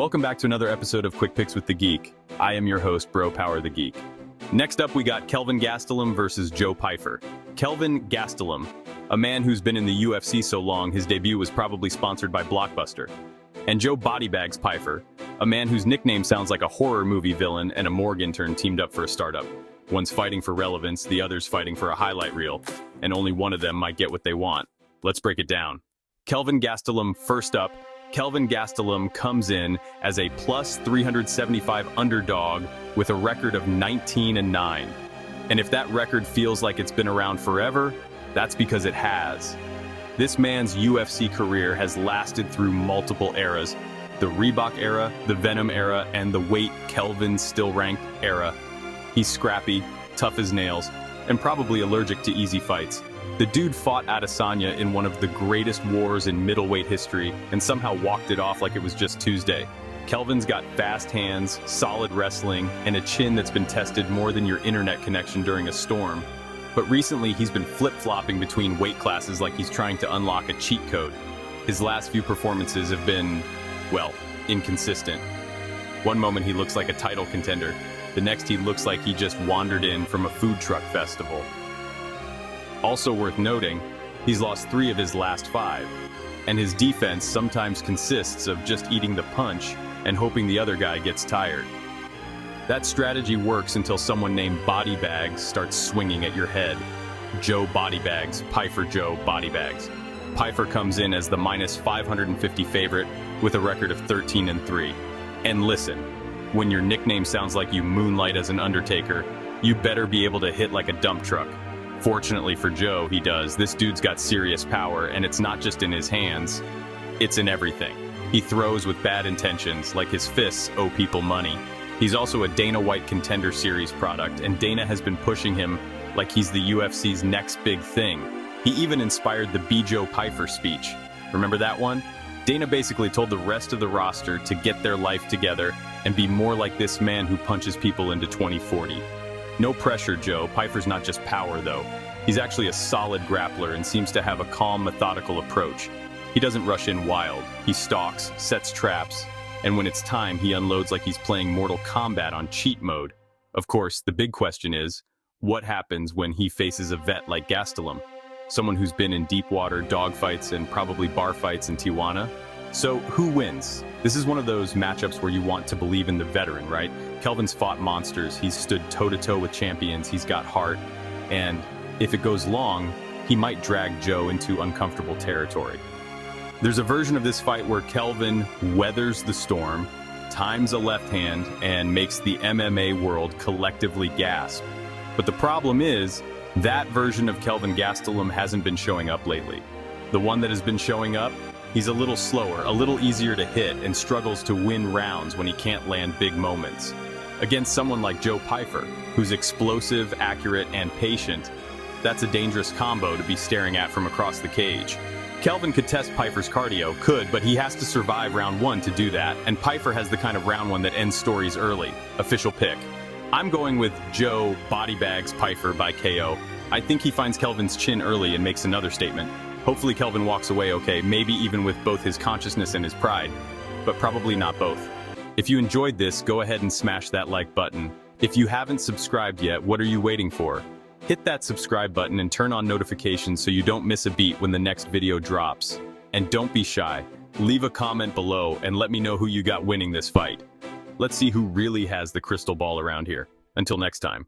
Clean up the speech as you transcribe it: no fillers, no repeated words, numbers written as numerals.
Welcome back to another episode of Quick Picks with the Geek. I am your host, Bro Power the Geek. Next up, we got Kelvin Gastelum versus Joe Pyfer. Kelvin Gastelum, a man who's been in the UFC so long, his debut was probably sponsored by Blockbuster. And Joe Bodybags Pyfer, a man whose nickname sounds like a horror movie villain and a morgue intern teamed up for a startup. One's fighting for relevance, the other's fighting for a highlight reel, and only one of them might get what they want. Let's break it down. Kelvin Gastelum first up. Kelvin Gastelum comes in as a plus 375 underdog with a record of 19-9. And if that record feels like it's been around forever, that's because it has. This man's UFC career has lasted through multiple eras. The Reebok era, the Venom era, and the weight Kelvin still ranked era. He's scrappy, tough as nails, and probably allergic to easy fights. The dude fought Adesanya in one of the greatest wars in middleweight history and somehow walked it off like it was just Tuesday. Kelvin's got fast hands, solid wrestling, and a chin that's been tested more than your internet connection during a storm. But recently he's been flip-flopping between weight classes like he's trying to unlock a cheat code. His last few performances have been, well, inconsistent. One moment he looks like a title contender, the next he looks like he just wandered in from a food truck festival. Also worth noting, he's lost 3 of his last 5, and his defense sometimes consists of just eating the punch and hoping the other guy gets tired. That strategy works until someone named Bodybags starts swinging at your head. Joe Bodybags, Pyfer Joe Bodybags. Pyfer comes in as the minus 550 favorite with a record of 13-3. And listen, when your nickname sounds like you moonlight as an undertaker, you better be able to hit like a dump truck. Fortunately for Joe, he does. This dude's got serious power, and it's not just in his hands, it's in everything. He throws with bad intentions, like his fists owe people money. He's also a Dana White Contender Series product, and Dana has been pushing him like he's the UFC's next big thing. He even inspired the B. Joe Pyfer speech. Remember that one? Dana basically told the rest of the roster to get their life together and be more like this man who punches people into 2040. No pressure, Joe. Pyfer's not just power, though. He's actually a solid grappler and seems to have a calm, methodical approach. He doesn't rush in wild. He stalks, sets traps, and when it's time, he unloads like he's playing Mortal Kombat on cheat mode. Of course, the big question is, what happens when he faces a vet like Gastelum? Someone who's been in deep water, dogfights, and probably bar fights in Tijuana? So, who wins? This is one of those matchups where you want to believe in the veteran, right? Kelvin's fought monsters, he's stood toe-to-toe with champions, he's got heart, and if it goes long, he might drag Joe into uncomfortable territory. There's a version of this fight where Kelvin weathers the storm, times a left hand, and makes the MMA world collectively gasp. But the problem is, that version of Kelvin Gastelum hasn't been showing up lately. The one that has been showing up, he's a little slower, a little easier to hit, and struggles to win rounds when he can't land big moments. Against someone like Joe Pyfer, who's explosive, accurate, and patient, that's a dangerous combo to be staring at from across the cage. Kelvin could test Pyfer's cardio, but he has to survive round 1 to do that, and Pyfer has the kind of round 1 that ends stories early. Official pick. I'm going with Joe Bodybags Pyfer by KO. I think he finds Kelvin's chin early and makes another statement. Hopefully Kelvin walks away okay, maybe even with both his consciousness and his pride, but probably not both. If you enjoyed this, go ahead and smash that like button. If you haven't subscribed yet, what are you waiting for? Hit that subscribe button and turn on notifications so you don't miss a beat when the next video drops. And don't be shy. Leave a comment below and let me know who you got winning this fight. Let's see who really has the crystal ball around here. Until next time.